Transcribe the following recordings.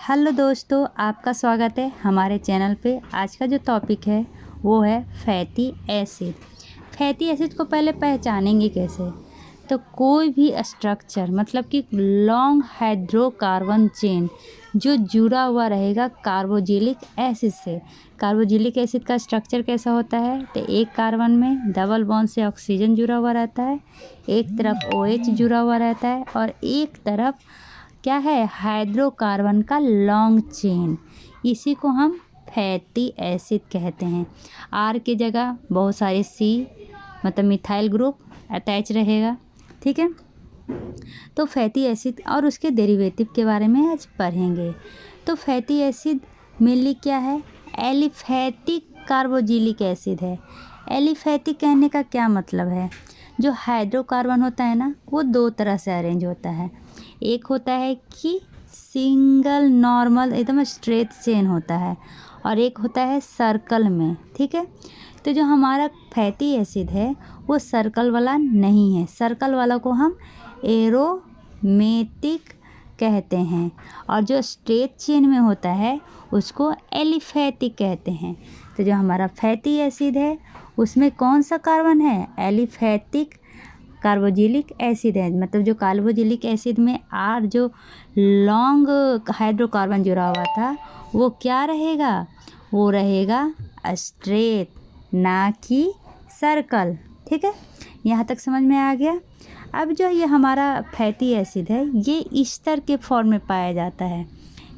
Hello दोस्तों, आपका स्वागत है हमारे चैनल पे। आज का जो टॉपिक है वो है फैटी एसिड। फैटी एसिड को पहले पहचानेंगे कैसे? तो कोई भी स्ट्रक्चर मतलब कि लॉन्ग हाइड्रोकार्बन चेन जो जुड़ा हुआ रहेगा कार्बोक्सिलिक एसिड से। कार्बोक्सिलिक एसिड का स्ट्रक्चर कैसा होता है? तो एक कार्बन में डबल बॉन्ड से ऑक्सीजन जुड़ा हुआ रहता है, एक तरफ OH जुड़ा हुआ रहता है और एक तरफ क्या है, हाइड्रोकार्बन का लॉन्ग चेन। इसी को हम फैटी एसिड कहते हैं। आर की जगह बहुत सारे C मतलब मिथाइल ग्रुप अटैच रहेगा। ठीक है, तो फैटी एसिड और उसके डेरिवेटिव के बारे में आज पढ़ेंगे। तो फैटी एसिड मेनली क्या है? एलिफैटिक कार्बोक्सिलिक एसिड है। एलिफैटिक कहने का क्या मतलब है? जो हाइड्रोकार्बन होता है ना, वो दो तरह से अरेंज होता है। एक होता है कि सिंगल नॉर्मल एकदम स्ट्रेट चेन होता है और एक होता है सर्कल में। ठीक है, तो जो हमारा फैटी एसिड है वो सर्कल वाला नहीं है। सर्कल वाला को हम एरोमेटिक कहते हैं और जो स्ट्रेट चेन में होता है उसको एलिफैटिक कहते हैं। तो जो हमारा फैटी एसिड है उसमें कौन सा कार्बन है? एलिफैटिक कार्बोक्सिलिक एसिड है। मतलब जो कार्बोक्सिलिक एसिड में आर जो लॉन्ग हाइड्रोकार्बन जुड़ा हुआ था वो क्या रहेगा? वो रहेगा स्ट्रेट, ना कि सर्कल। ठीक है, यहाँ तक समझ में आ गया। अब जो ये हमारा फैटी एसिड है ये ईस्टर के फॉर्म में पाया जाता है।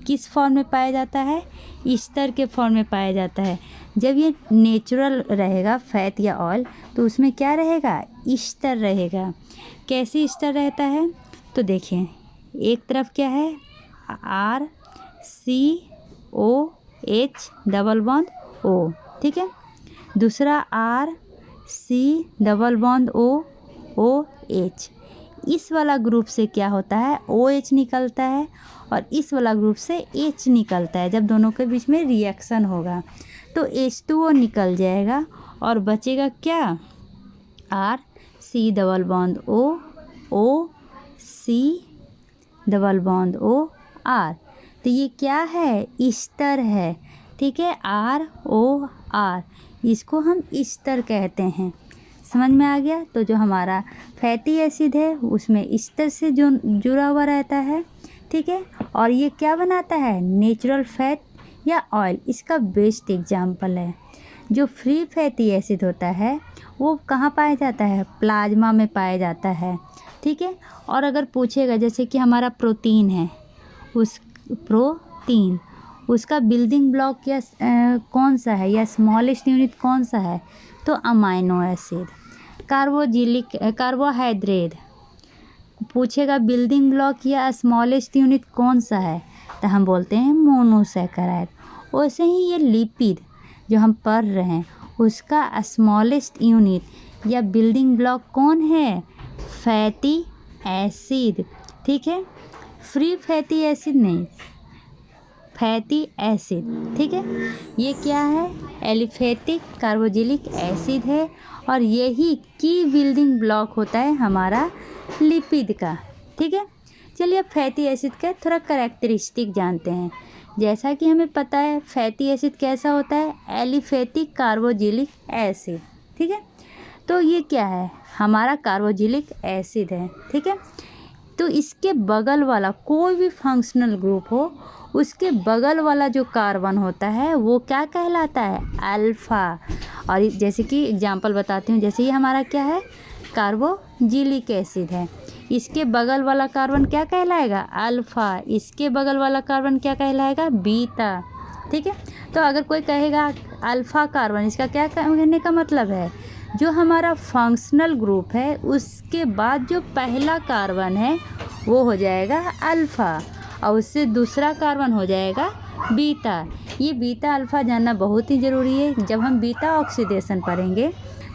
किस फॉर्म में पाया जाता है? ईस्टर के फॉर्म में पाया जाता है। जब ये नेचुरल रहेगा फैट या ऑयल तो उसमें क्या रहेगा? ईस्टर रहेगा। कैसे ईस्टर रहता है? तो देखिए, एक तरफ क्या है? RCOH double bond O। ठीक है, दूसरा RC डबल बॉन्ड OH। इस वाला ग्रुप से क्या होता है? OH निकलता है और इस वाला ग्रुप से H निकलता है। जब दोनों के बीच में रिएक्शन होगा तो H2O निकल जाएगा और बचेगा क्या? RC double bond OC double bond OR। तो ये क्या है? ईस्टर है। ठीक है, ROR, इसको हम ईस्टर कहते हैं। समझ में आ गया? तो जो हमारा फैटी एसिड है उसमें ईस्टर से जो जुड़ा हुआ रहता है। ठीक है, और ये क्या बनाता है? नेचुरल फैट या ऑयल। इसका बेस्ट एग्जाम्पल है जो फ्री फैटी एसिड होता है वो कहाँ पाया जाता है? प्लाज्मा में पाया जाता है। ठीक है, और अगर पूछेगा जैसे कि हमारा प्रोटीन है, उस प्रोटीन उसका बिल्डिंग ब्लॉक या कौन सा है या स्मॉलेस्ट यूनिट कौन सा है? तो अमाइनो एसिड। कार्बोहाइड्रेट पूछेगा बिल्डिंग ब्लॉक या स्मॉलेस्ट यूनिट कौन सा है? तो हम बोलते हैं मोनोसैकेराइड। वैसे ही ये लिपिड जो हम पढ़ रहे हैं उसका स्मॉलेस्ट यूनिट या बिल्डिंग ब्लॉक कौन है? Fatty acid. ठीक है, फ्री फैटी एसिड नहीं, फैटी एसिड। ठीक है, ये क्या है? एलिफैटिक कार्बोक्सिलिक एसिड है और यही की बिल्डिंग ब्लॉक होता है हमारा लिपिड का। ठीक है, चलिए अब फैटी एसिड का थोड़ा कैरेक्टरिस्टिक जानते हैं। जैसा कि हमें पता है फैटी एसिड कैसा होता है? Aliphatic carboxylic acid. ठीक है, तो ये क्या है? हमारा कार्बोक्सिलिक एसिड है। ठीक है, तो इसके बगल वाला कोई भी फंक्शनल ग्रुप हो उसके बगल वाला जो कार्बन होता है वो क्या कहलाता है? अल्फ़ा। और जैसे कि एग्जांपल बताती हूँ, जैसे ये हमारा क्या है? कार्बोक्सिलिक एसिड है। इसके बगल वाला कार्बन क्या कहलाएगा? अल्फ़ा। इसके बगल वाला कार्बन क्या कहलाएगा? बीटा। ठीक है, तो अगर कोई कहेगा अल्फ़ा कार्बन, इसका क्या कहने का मतलब है? जो हमारा फंक्शनल ग्रुप है उसके बाद जो पहला कार्बन है वो हो जाएगा अल्फ़ा और उससे दूसरा कार्बन हो जाएगा बीटा। ये बीटा अल्फ़ा जानना बहुत ही ज़रूरी है। जब हम बीटा ऑक्सीडेशन पढ़ेंगे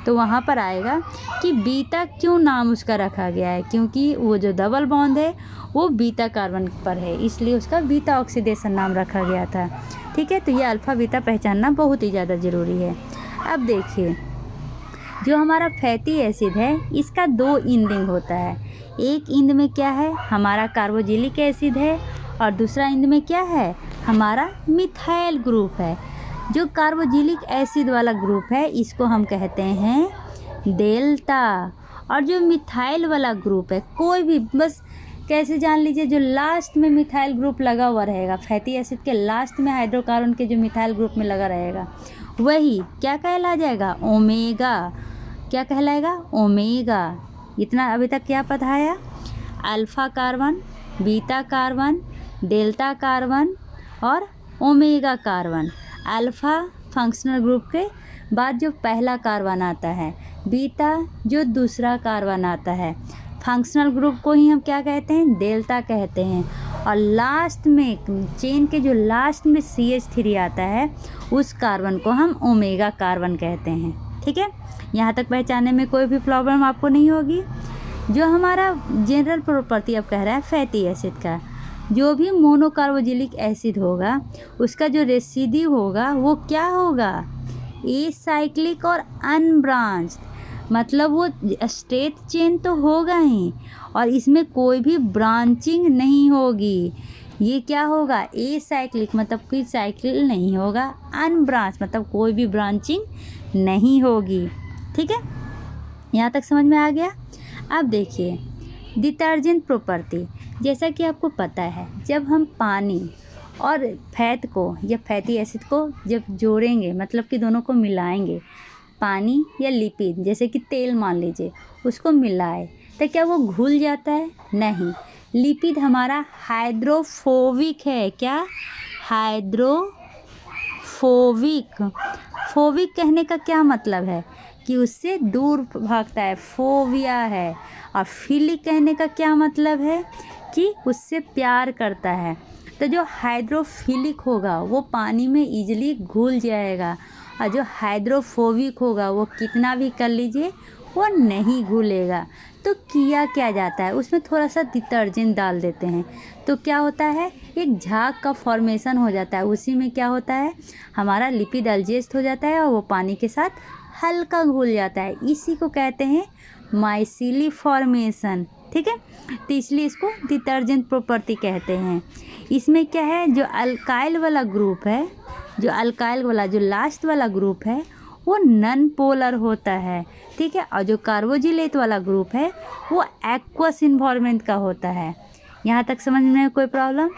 तो वहाँ पर आएगा कि बीटा क्यों नाम उसका रखा गया है, क्योंकि वो जो डबल बॉन्ड है वो बीटा कार्बन पर है, इसलिए उसका बीटा ऑक्सीडेशन नाम रखा गया था। ठीक है, तो ये अल्फ़ा बीटा पहचानना बहुत ही ज़्यादा ज़रूरी है। अब देखिए, जो हमारा फैटी एसिड है इसका दो इंडिंग होता है। एक इंड में क्या है? हमारा कार्बोक्सिलिक एसिड है और दूसरा एंड में क्या है, हमारा मिथाइल ग्रुप है। जो कार्बोक्सिलिक एसिड वाला ग्रुप है इसको हम कहते हैं डेल्टा। और जो मिथाइल वाला ग्रुप है, कोई भी बस कैसे जान लीजिए, जो लास्ट में मिथाइल ग्रुप लगा हुआ रहेगा, फैटी एसिड के लास्ट में हाइड्रोकार्बन के जो मिथाइल ग्रुप में लगा रहेगा, वही क्या कहला जाएगा, ओमेगा। क्या कहलाएगा, ओमेगा। इतना अभी तक क्या पढ़ाया, alpha carbon, beta carbon, delta carbon और omega carbon. Alpha functional group के बाद जो पहला कार्बन आता है, बीटा जो दूसरा कार्बन आता है, फंक्शनल ग्रुप को ही हम क्या कहते हैं, डेल्टा कहते हैं। और लास्ट में चेन के जो लास्ट में CH3 आता है उस कार्बन को हम ओमेगा कार्बन कहते हैं। ठीक है, यहाँ तक पहचानने में कोई भी प्रॉब्लम आपको नहीं होगी। जो हमारा जनरल प्रॉपर्टी अब कह रहा है फैटी एसिड का, जो भी मोनोकार्बोक्सिलिक एसिड होगा उसका जो रेसिड्यू होगा वो क्या होगा, एसाइक्लिक और अनब्रांच्ड। मतलब वो स्ट्रेट चेन तो होगा ही और इसमें कोई भी ब्रांचिंग नहीं होगी। ये क्या होगा, एसाइक्लिक मतलब कोई साइकिल नहीं होगा, अनब्रांच मतलब कोई भी ब्रांचिंग नहीं होगी। ठीक है, यहाँ तक समझ में आ गया। अब देखिए डिटर्जेंट प्रॉपर्टी, जैसा कि आपको पता है जब हम पानी और फैट को या फैटी एसिड को जब जोड़ेंगे, मतलब कि दोनों को मिलाएंगे, पानी या लिपिड जैसे कि तेल मान लीजिए, उसको मिलाए तो क्या वो घुल जाता है, नहीं। लिपिड हमारा हाइड्रोफोबिक है। क्या, हाइड्रोफोबिक। फोबिक कहने का क्या मतलब है कि उससे दूर भागता है, फोबिया है। और फिलिक कहने का क्या मतलब है कि उससे प्यार करता है। तो जो हाइड्रोफिलिक होगा वो पानी में इजीली घुल जाएगा और जो हाइड्रोफोबिक होगा वो कितना भी कर लीजिए वो नहीं घुलेगा। तो किया क्या जाता है, उसमें थोड़ा सा डिटर्जेंट डाल देते हैं तो क्या होता है, एक झाग का फॉर्मेशन हो जाता है। उसी में क्या होता है, हमारा लिपिड एडजस्ट हो जाता है और वो पानी के साथ हल्का घुल जाता है। इसी को कहते हैं माइसीली फॉर्मेशन। ठीक है, तो इसलिए इसको डिटर्जेंट प्रॉपर्टी कहते हैं। इसमें क्या है, जो अल्काइल वाला ग्रुप है, जो अल्काइल वाला जो लास्ट वाला ग्रुप है वो नॉन पोलर होता है। ठीक है, और जो कार्बोक्सिलेट वाला ग्रुप है वो एक्वस इन्वायरमेंट का होता है। यहाँ तक समझने में कोई प्रॉब्लम।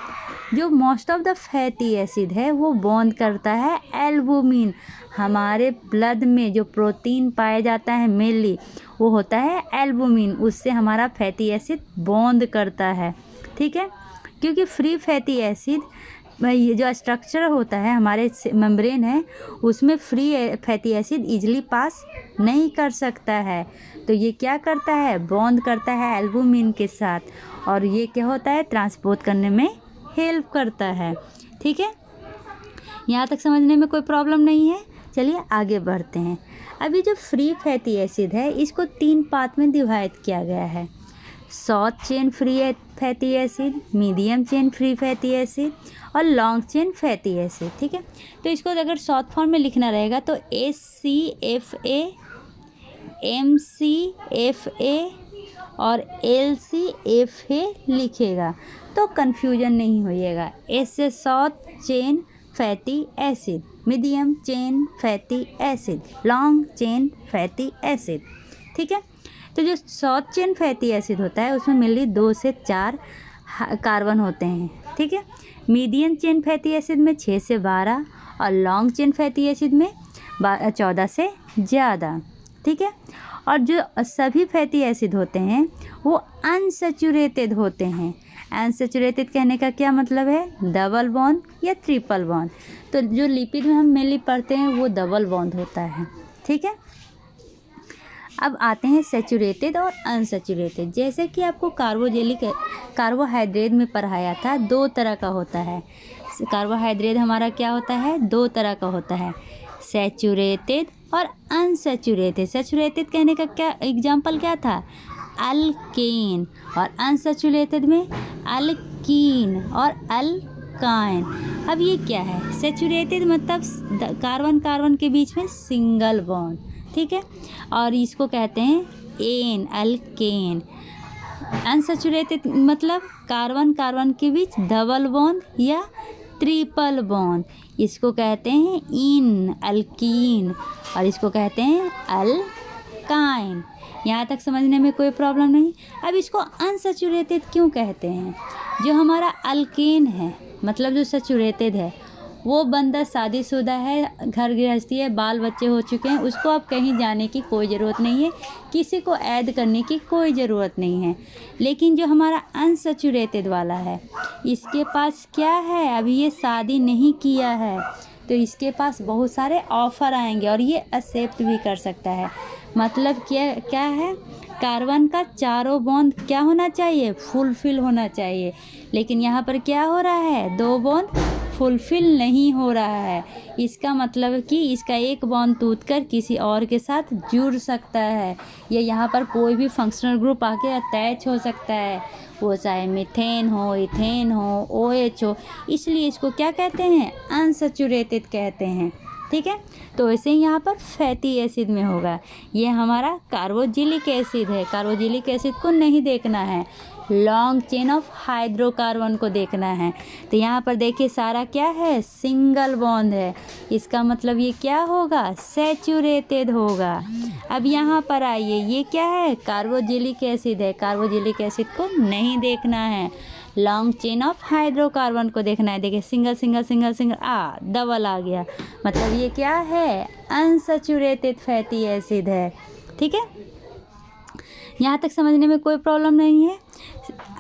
जो most of the fatty acid है वो बॉन्ड करता है एल्बुमिन। हमारे ब्लड में जो प्रोटीन पाया जाता है मेनली वो होता है एल्बुमिन, उससे हमारा फैटी एसिड बॉन्ड करता है। ठीक है, क्योंकि फ्री फैटी एसिड ये जो स्ट्रक्चर होता है हमारे मेम्ब्रेन है उसमें free fatty acid easily pass नहीं कर सकता है। तो ये क्या करता है, बॉन्ड करता है एल्बुमिन के साथ और ये क्या होता है, ट्रांसपोर्ट करने में हेल्प करता है। ठीक है, यहाँ तक समझने में कोई प्रॉब्लम नहीं है। चलिए आगे बढ़ते हैं। अभी जो फ्री फैटी एसिड है इसको 3 पार्ट में डिवाइड किया गया है, short chain free fatty acid, medium chain free fatty acid और लॉन्ग चेन फैटी एसिड। ठीक है, तो इसको अगर शॉर्ट फॉर्म में लिखना रहेगा तो SCFA, MCFA और LCFA लिखेगा तो कन्फ्यूजन नहीं होइएगा। एस से short chain fatty acid, medium chain fatty acid, long chain fatty acid. ठीक है, तो जो शॉर्ट चेन फैटी एसिड होता है उसमें मेनली 2 से 4 कार्बन होते हैं। ठीक है, मीडियम चेन फैटी एसिड में 6 से 12 और लॉन्ग चेन फैटी एसिड में 14 से ज़्यादा। ठीक है, और जो सभी फैटी एसिड होते हैं वो अनसैचुरेटेड होते हैं। अनसैचुरेटेड कहने का क्या मतलब है, डबल बॉन्ड या ट्रिपल बॉन्ड। तो जो लिपिड में हम मेनली पढ़ते हैं वो डबल बॉन्ड होता है। ठीक है, अब आते हैं सैचुरेटेड और अनसैचुरेटेड। जैसे कि आपको कार्बोहाइड्रेट में पढ़ाया था 2 तरह का होता है। कार्बोहाइड्रेट हमारा क्या होता है, 2 तरह का होता है, सैचुरेटेड और अनसैचुरेटेड। सैचुरेटेड कहने का क्या एग्जाम्पल क्या था, अल्केन, और अनसैचुरेटेड में अल्कीन और अल्काइन। अब ये क्या है, सैचुरेटेड मतलब कार्बन कार्बन के बीच में सिंगल बॉन्ड। ठीक है, और इसको कहते हैं एन, अल्केन। अनसैचुरेटेड मतलब कार्बन कार्बन के बीच डबल बॉन्ड या ट्रिपल बॉन्ड, इसको कहते हैं इन अल्कीन और इसको कहते हैं अल्काइन। यहाँ तक समझने में कोई प्रॉब्लम नहीं। अब इसको अनसैचुरेटेड क्यों कहते हैं? जो हमारा अल्केन है मतलब जो सैचुरेटेड है, वो बंदा शादीशुदा है, घर गृहस्थी है, बाल बच्चे हो चुके हैं, उसको अब कहीं जाने की कोई ज़रूरत नहीं है, किसी को ऐड करने की कोई ज़रूरत नहीं है। लेकिन जो हमारा अनसैचुरेटेड वाला है, इसके पास क्या है, अभी ये शादी नहीं किया है, तो इसके पास बहुत सारे ऑफ़र आएंगे और ये एक्सेप्ट भी कर सकता है। मतलब क्या है, कार्बन का चारों बॉन्ड क्या होना चाहिए, फुलफिल होना चाहिए। लेकिन यहाँ पर क्या हो रहा है, 2 बॉन्ड फुलफिल नहीं हो रहा है। इसका मतलब कि इसका एक बॉन्ड टूटकर किसी और के साथ जुड़ सकता है, या यहाँ पर कोई भी फंक्शनल ग्रुप आके अटैच हो सकता है, वो चाहे मीथेन हो, इथेन हो, OH हो। इसलिए इसको क्या कहते हैं, अनसैचुरेटेड कहते हैं। ठीक है, तो ऐसे ही यहाँ पर फैटी एसिड में होगा। ये हमारा कार्बोक्सिलिक एसिड है, कार्बोक्सिलिक एसिड को नहीं देखना है, लॉन्ग चेन ऑफ हाइड्रोकार्बन को देखना है। तो यहाँ पर देखिए सारा क्या है, सिंगल बॉन्ड है, इसका मतलब ये क्या होगा, सैचुरेटेड होगा। अब यहाँ पर आइए, ये क्या है, कार्बोक्सिलिक एसिड है, कार्बोक्सिलिक एसिड को नहीं देखना है, लॉन्ग चेन ऑफ हाइड्रोकार्बन को देखना है। देखिए single single single single double आ गया, मतलब ये क्या है, अनसैचुरेटेड फैटी एसिड है। ठीक है, यहाँ तक समझने में कोई प्रॉब्लम नहीं है।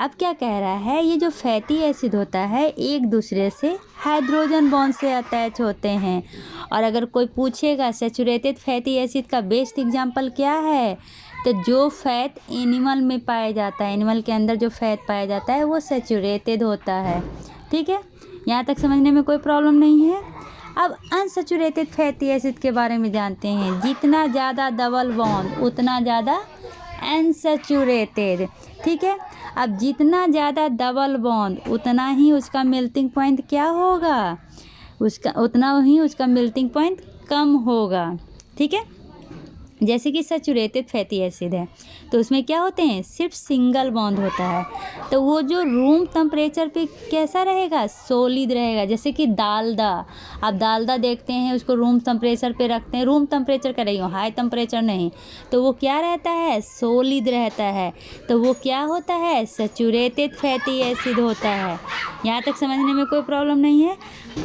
अब क्या कह रहा है, ये जो फैटी एसिड होता है एक दूसरे से हाइड्रोजन बॉन्ड से अटैच होते हैं। और अगर कोई पूछेगा सैचुरेटेड फैटी एसिड का बेस्ट एग्जांपल क्या है, तो जो फैट एनिमल में पाया जाता है, एनिमल के अंदर जो फैट पाया जाता है वो सैचुरेटेड होता है। ठीक है, यहाँ तक समझने में कोई प्रॉब्लम नहीं है। अब अनसैचुरेटेड फैटी एसिड के बारे में जानते हैं। जितना ज़्यादा डबल बॉन्ड उतना ज़्यादा अनसैचुरेटेड। ठीक है, अब जितना ज़्यादा डबल बॉन्ड उतना ही उसका मेल्टिंग पॉइंट क्या होगा, उतना ही उसका मेल्टिंग पॉइंट कम होगा। ठीक है, जैसे कि सैचुरेटेड फैटी एसिड है तो उसमें क्या होते हैं, सिर्फ सिंगल बॉन्ड होता है, तो वो जो रूम टेम्परेचर पे कैसा रहेगा, सॉलिड रहेगा। जैसे कि डालडा, आप डालडा देखते हैं, उसको रूम टेम्परेचर पे रखते हैं, रूम टेम्परेचर कर रही हूँ, हाई टेम्परेचर नहीं, तो वो क्या रहता है, सॉलिड रहता है, तो वो क्या होता है, सैचुरेटेड फैटी एसिड होता है। यहाँ तक समझने में कोई प्रॉब्लम नहीं है।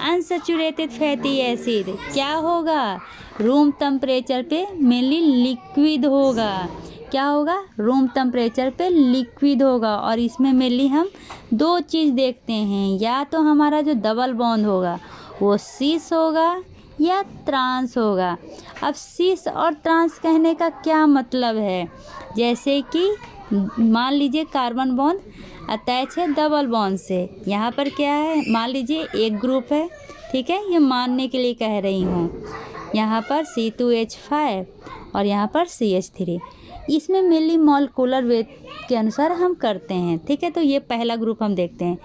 अनसैचुरेटेड फैटी एसिड क्या होगा, रूम टेम्परेचर पे मेनली लिक्विड होगा। क्या होगा, रूम टेम्परेचर पे लिक्विड होगा। और इसमें मेनली हम 2 चीज़ देखते हैं, या तो हमारा जो डबल बॉन्ड होगा वो सिस होगा या ट्रांस होगा। अब सिस और ट्रांस कहने का क्या मतलब है, जैसे कि मान लीजिए कार्बन बॉन्ड अटैच है डबल बॉन्ड से, यहाँ पर क्या है, मान लीजिए एक ग्रुप है, ठीक है, ये मानने के लिए कह रही हूँ, यहाँ पर C2H5 और यहाँ पर CH3, इसमें मेनली मॉलिक्यूलर वेट के अनुसार हम करते हैं। ठीक है, तो ये पहला ग्रुप हम देखते हैं।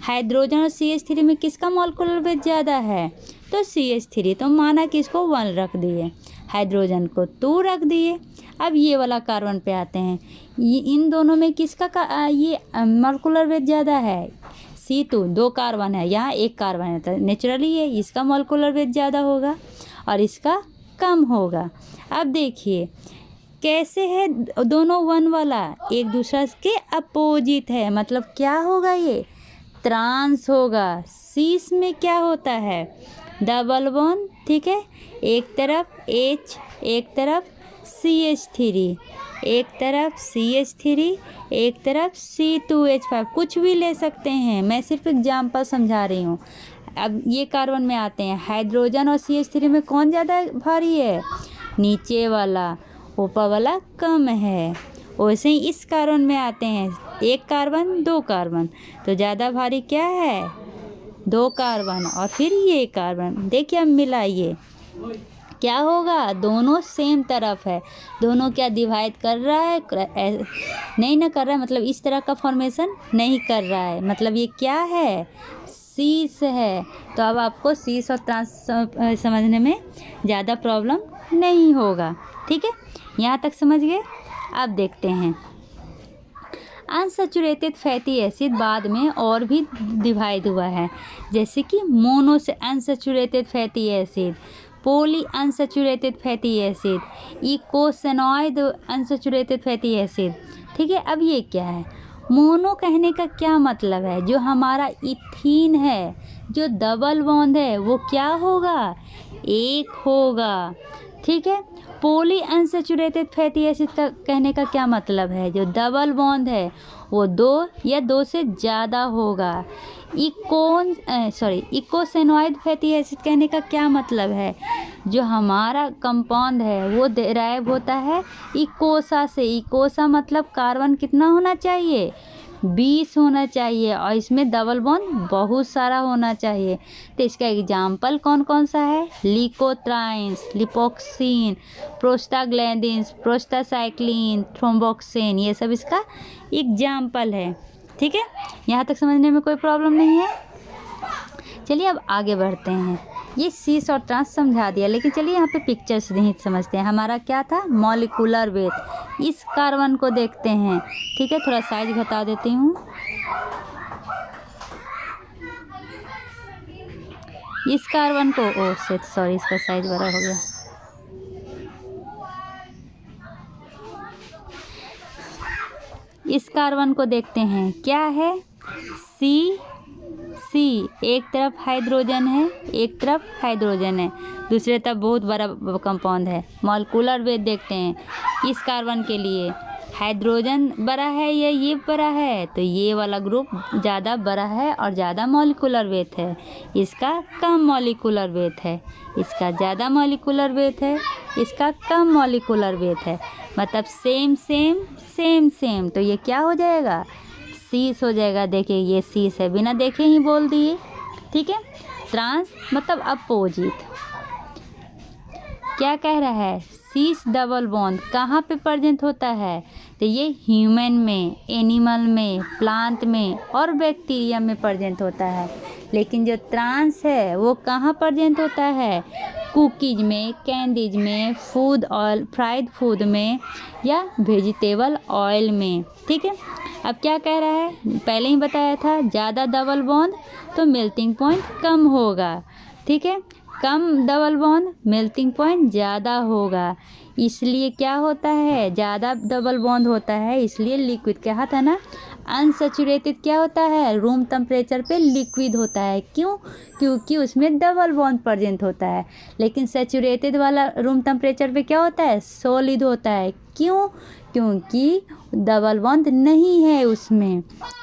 हाइड्रोजन और CH3 में किसका मॉलिक्यूलर वेट ज़्यादा है, तो CH3, तो माना कि इसको 1 रख दिए, हाइड्रोजन को 2 रख दिए। अब ये वाला कार्बन पे आते हैं, ये इन दोनों में किसका ये मॉलिक्यूलर वेट ज़्यादा है, C2, 2 कार्बन है, यहाँ 1 कार्बन है, तो नेचुरली ये इसका मॉलिक्यूलर वेट ज़्यादा होगा और इसका कम होगा। अब देखिए कैसे है, दोनों 1 वाला एक दूसरे के अपोजिट है, मतलब क्या होगा, ये ट्रांस होगा। सीस में क्या होता है, डबल बॉन्ड, ठीक है, एक तरफ H, एक तरफ CH3, एक तरफ CH3, एक तरफ C2H5, कुछ भी ले सकते हैं, मैं सिर्फ एग्जाम्पल समझा रही हूँ। अब ये कार्बन में आते हैं, हाइड्रोजन और CH3 में कौन ज़्यादा भारी है, नीचे वाला, ऊपर वाला कम है। वैसे ही इस कार्बन में आते हैं, 1 कार्बन 2 कार्बन, तो ज़्यादा भारी क्या है, 2 कार्बन और फिर ये कार्बन। देखिए अब मिलाइए क्या होगा, दोनों सेम तरफ है, दोनों क्या डिवाइड कर रहा है, नहीं ना कर रहा है, मतलब इस तरह का फॉर्मेशन नहीं कर रहा है, मतलब ये क्या है, सीस है। तो अब आपको सीस और ट्रांस समझने में ज़्यादा प्रॉब्लम नहीं होगा। ठीक है, यहाँ तक समझ गए। अब देखते हैं अनसैचुरेटेड फैटी एसिड बाद में और भी डिवाइड हुआ है, जैसे कि mono unsaturated fatty acid, poly unsaturated fatty acid, eicosanoid unsaturated fatty acid. ठीक है, अब ये क्या है? मोनो कहने का क्या मतलब है? जो हमारा इथीन है, जो डबल बॉन्ड है, वो क्या होगा? एक होगा। ठीक है, पॉली अनसैचुरेटेड फैटी एसिड का कहने का क्या मतलब है? जो डबल बॉन्ड है वो 2 या 2 से ज़्यादा होगा। इकोसेनॉइड फैटी एसिड कहने का क्या मतलब है? जो हमारा कंपाउंड है वो डेराइव होता है इकोसा से। इकोसा मतलब कार्बन कितना होना चाहिए? 20 होना चाहिए, और इसमें डबल बॉन्ड बहुत सारा होना चाहिए। तो इसका एग्जाम्पल कौन कौन सा है? लिकोट्राइन्स, लिपोक्सिन, प्रोस्टाग्लैंडिन्स, प्रोस्टासाइक्लिन, थ्रोम्बोक्सिन, ये सब इसका एग्जाम्पल है। ठीक है, यहाँ तक समझने में कोई प्रॉब्लम नहीं है। चलिए अब आगे बढ़ते हैं। ये सीस और ट्रांस समझा दिया, लेकिन चलिए यहाँ पे पिक्चर्स नहीं समझते हैं। हमारा क्या था? Molecular weight. इस कार्बन को देखते हैं। ठीक है, थोड़ा साइज घटा देती हूँ। इस कार्बन को सॉरी, इसका साइज बड़ा हो गया। इस कार्बन को देखते हैं, क्या है? सी एक तरफ हाइड्रोजन है, एक तरफ हाइड्रोजन है, दूसरे तरफ बहुत बड़ा कंपाउंड है। मॉलिक्यूलर वेट देखते हैं इस कार्बन के लिए, हाइड्रोजन बड़ा है या ये बड़ा है? तो ये वाला ग्रुप ज़्यादा बड़ा है और ज़्यादा मॉलिक्यूलर वेट है। इसका कम मॉलिक्यूलर वेट है, इसका ज़्यादा मॉलिक्यूलर वेट है, इसका कम मॉलिक्यूलर वेट है। मतलब सेम सेम सेम सेम। तो ये क्या हो जाएगा? सीस हो जाएगा। देखिए ये सीस है, बिना देखे ही बोल दिए। ठीक है, ट्रांस मतलब अपोजिट। क्या कह रहा है? सीस डबल बॉन्ड कहाँ पे प्रेजेंट होता है? तो ये ह्यूमन में, एनिमल में, प्लांट में और बैक्टीरिया में प्रेजेंट होता है। लेकिन जो ट्रांस है वो कहाँ प्रेजेंट होता है? कुकीज में, कैंडीज में, फूड ऑयल, फ्राइड फूड में या वेजिटेबल ऑयल में। ठीक है, अब क्या कह रहा है? पहले ही बताया था, ज़्यादा डबल बॉन्ड तो मेल्टिंग पॉइंट कम होगा। ठीक है, कम डबल बॉन्ड मेल्टिंग पॉइंट ज़्यादा होगा। इसलिए क्या होता है? ज़्यादा डबल बॉन्ड होता है, इसलिए लिक्विड कहा था ना। अनसैचुरेटेड क्या होता है? रूम टेम्परेचर पे लिक्विड होता है। क्यों? क्योंकि उसमें डबल बॉन्ड प्रेजेंट होता है। लेकिन सैचुरेटेड वाला रूम टेम्परेचर पे क्या होता है? सॉलिड होता है। क्यों? क्योंकि डबल बॉन्ड नहीं है उसमें।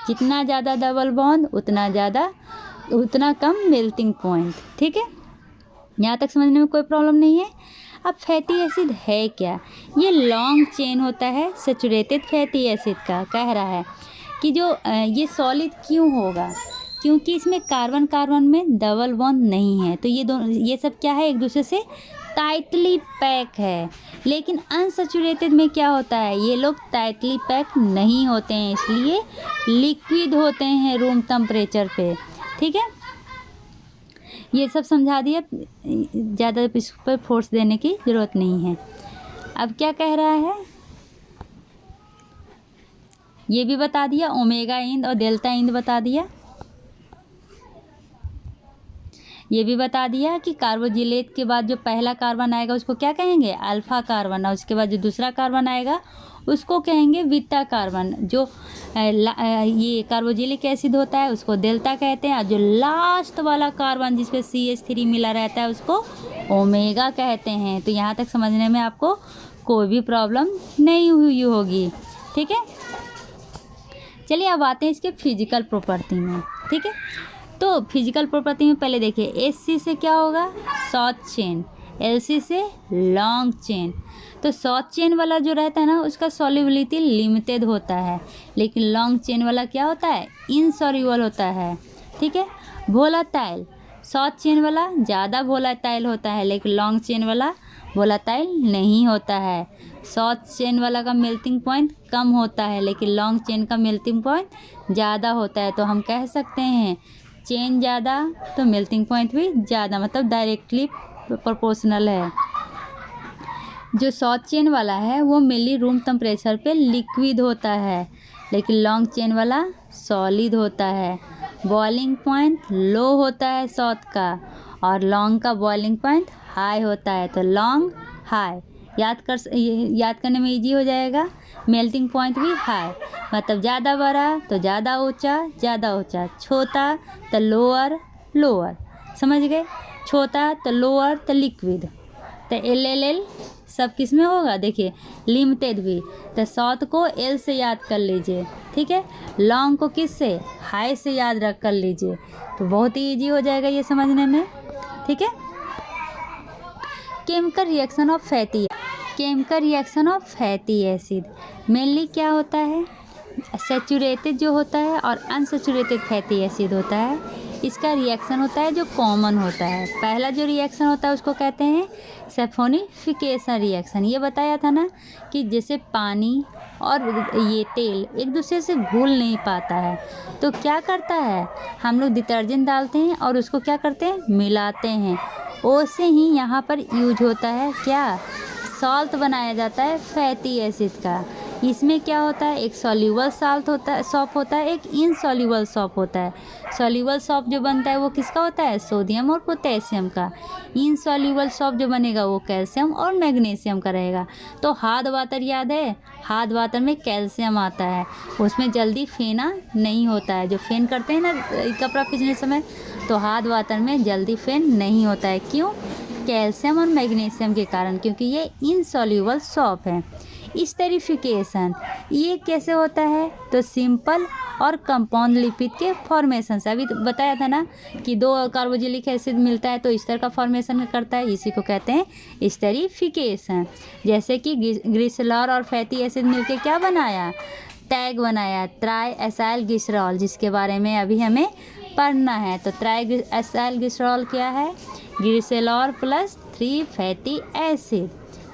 जितना ज़्यादा डबल बॉन्ड उतना कम मेल्टिंग पॉइंट। ठीक है, यहाँ तक समझने में कोई प्रॉब्लम नहीं है। अब फैटी एसिड है क्या? ये लॉन्ग चेन होता है सैचुरेटेड फैटी एसिड का। कह रहा है कि जो ये सॉलिड क्यों होगा? क्योंकि इसमें कार्बन कार्बन में डबल बॉन्ड नहीं है। तो ये सब क्या है? एक दूसरे से टाइटली पैक है। लेकिन अनसैचुरेटेड में क्या होता है? ये लोग टाइटली पैक नहीं होते हैं, इसलिए लिक्विड होते हैं रूम टेम्परेचर पे। ठीक है, ये सब समझा दिया, ज़्यादा इस पर फोर्स देने की ज़रूरत नहीं है। अब क्या कह रहा है? ये भी बता दिया, ओमेगा इंड और डेल्टा इंड बता दिया। ये भी बता दिया कि कार्बोजिलेट के बाद जो पहला कार्बन आएगा उसको क्या कहेंगे? अल्फा कार्बन, और उसके बाद जो दूसरा कार्बन आएगा उसको कहेंगे बीटा कार्बन। जो ये कार्बोजिलिक एसिड होता है उसको डेल्टा कहते हैं, और जो लास्ट वाला कार्बन जिस पे CH3 मिला रहता है उसको ओमेगा कहते हैं। तो यहाँ तक समझने में आपको कोई भी प्रॉब्लम नहीं हुई होगी। ठीक है, चलिए अब आते हैं इसके फिजिकल प्रॉपर्टी में। ठीक है, तो फिजिकल प्रॉपर्टी में पहले देखिए, SC से क्या होगा? शॉर्ट चेन, LC से लॉन्ग चेन। तो शॉर्ट चेन वाला जो रहता है ना उसका सॉल्युबिलिटी लिमिटेड होता है, लेकिन लॉन्ग चेन वाला क्या होता है? इनसॉल्युबल होता है। ठीक है, वोलाटाइल, शॉर्ट चेन वाला ज़्यादा वोलाटाइल होता है, लेकिन लॉन्ग चेन वाला वोलाटाइल नहीं होता है। शॉर्ट चेन वाला का मेल्टिंग पॉइंट कम होता है, लेकिन लॉन्ग चेन का मेल्टिंग पॉइंट ज़्यादा होता है। तो हम कह सकते हैं चेन ज़्यादा तो मेल्टिंग पॉइंट भी ज़्यादा, मतलब डायरेक्टली प्रोपोर्शनल है। जो शॉर्ट चेन वाला है वो मेनली रूम टेम्परेचर पे लिक्विड होता है, लेकिन लॉन्ग चेन वाला सॉलिड होता है। बॉइलिंग पॉइंट लो होता है शॉर्ट का, और लॉन्ग का बॉइलिंग पॉइंट हाई होता है, तो लॉन्ग हाई याद करने में इजी हो जाएगा। मेल्टिंग पॉइंट भी हाई, मतलब ज़्यादा बड़ा तो ज़्यादा ऊंचा, छोटा तो लोअर, समझ गए। छोटा तो लोअर तो लिक्विड, तो एल सब किस में होगा, देखिए लिमिटेड भी, तो शॉर्ट को एल से याद कर लीजिए, ठीक है। लॉन्ग को किस से, हाई से याद रख कर लीजिए, तो बहुत ही ईजी हो जाएगा ये समझने में, ठीक है। Chemical reaction of fatty acid mainly क्या होता है, सैचुरेटेड जो होता है और अनसैचुरेटेड फैटी एसिड होता है, इसका रिएक्शन होता है जो कॉमन होता है। पहला जो रिएक्शन होता है उसको कहते हैं सैफोनिफिकेशन रिएक्शन। ये बताया था ना कि जैसे पानी और ये तेल एक दूसरे से घुल नहीं पाता है, तो क्या करता है, हम लोग डिटर्जेंट डालते हैं और उसको क्या करते हैं, मिलाते हैं। वैसे ही यहाँ पर यूज होता है क्या, सॉल्ट बनाया जाता है फैटी एसिड का। इसमें क्या होता है, एक सॉल्यूबल सॉल्ट होता है, एक इनसॉल्यूबल सॉल्ट होता है। सॉल्यूबल सॉल्ट जो बनता है वो किसका होता है, सोडियम और पोटेशियम का। इनसॉल्यूबल सॉल्ट जो बनेगा वो कैल्शियम और मैग्नीशियम का रहेगा। तो हार्ड वाटर याद है, हार्ड वाटर में कैल्शियम आता है, उसमें जल्दी फेना नहीं होता है। जो फेन करते हैं ना कपड़ा खींचने समय, तो हार्ड वाटर में जल्दी फेन नहीं होता है। क्यों, कैल्शियम और मैग्नीशियम के कारण, क्योंकि ये इनसॉल्यूबल सॉल्ट है। स्टेरिफिकेशन ये कैसे होता है, तो सिंपल और कंपाउंड लिपिड के फॉर्मेशन से, अभी तो बताया था ना कि 2 कार्बोक्सिलिक एसिड मिलता है तो इस्टर का फॉर्मेशन करता है, इसी को कहते हैं स्टेरिफिकेशन। जैसे कि ग्लिसरॉल और फैटी एसिड मिलके क्या बनाया, टैग बनाया, ट्राई एसाइल ग्लिसरॉल, जिसके बारे में अभी हमें पढ़ना है। तो ट्राई एसाइल ग्लिसरॉल क्या है, ग्लिसरॉल प्लस 3 फैटी एसिड,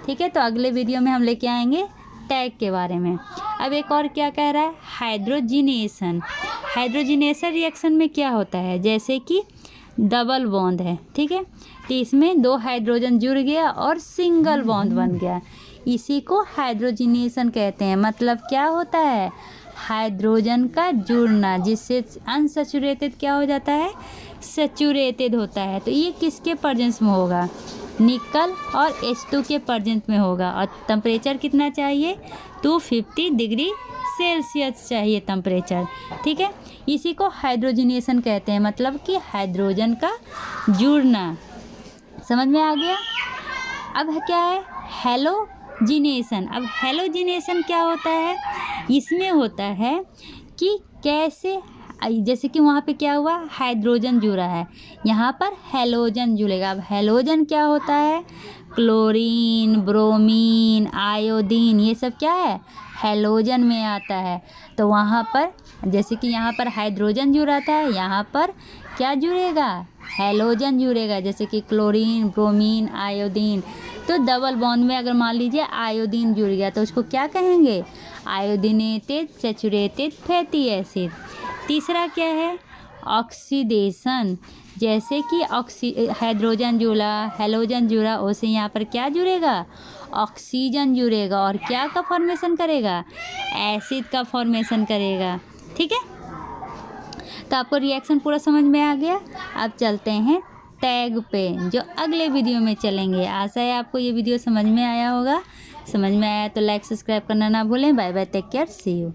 ठीक है। तो अगले वीडियो में हम लेके आएंगे टैग के बारे में। अब एक और क्या कह रहा है, हाइड्रोजिनेशन रिएक्शन में क्या होता है, जैसे कि डबल बॉन्ड है, ठीक है, तो इसमें 2 हाइड्रोजन जुड़ गया और सिंगल बॉन्ड बन गया, इसी को हाइड्रोजिनेशन कहते हैं। मतलब क्या होता है, हाइड्रोजन का जुड़ना, जिससे अनसैचुरेटेड क्या हो जाता है, सैचुरेटेड होता है। तो ये किसके प्रेजेंस में होगा, निकल और H2 के प्रेजेंस में होगा। और टेम्परेचर कितना चाहिए, 250 डिग्री सेल्सियस चाहिए टेम्परेचर, ठीक है। इसी को हाइड्रोजिनेशन कहते हैं, मतलब कि हाइड्रोजन का जुड़ना। समझ में आ गया। अब क्या है, हेलोजिनेशन। अब हेलोजिनेशन क्या होता है, इसमें होता है कि कैसे, जैसे कि वहाँ पे क्या हुआ, हाइड्रोजन जुड़ा है, यहाँ पर हेलोजन जुड़ेगा। अब हेलोजन क्या होता है, क्लोरीन, ब्रोमीन, आयोडीन, ये सब क्या है, हेलोजन में आता है। तो वहाँ पर जैसे कि यहाँ पर हाइड्रोजन जुड़ा था, यहाँ पर क्या जुड़ेगा, हेलोजन जुड़ेगा, जैसे कि क्लोरीन, ब्रोमीन, आयोडीन। तो डबल बॉन्ड में अगर मान लीजिए आयोडीन जुड़ गया तो उसको क्या कहेंगे, आयोडीनेटेड सैचुरेटेड फैटी एसिड। तीसरा क्या है, ऑक्सीडेशन। जैसे कि हाइड्रोजन जुड़ा, हेलोजन जुड़ा, वैसे यहाँ पर क्या जुड़ेगा, ऑक्सीजन जुड़ेगा और क्या का फॉर्मेशन करेगा, एसिड का फॉर्मेशन करेगा, ठीक है। तो आपको रिएक्शन पूरा समझ में आ गया। अब चलते हैं टैग पे, जो अगले वीडियो में चलेंगे। आशा है आपको ये वीडियो समझ में आया होगा। समझ में आया तो लाइक सब्सक्राइब करना ना भूलें। Bye bye, take care, see you.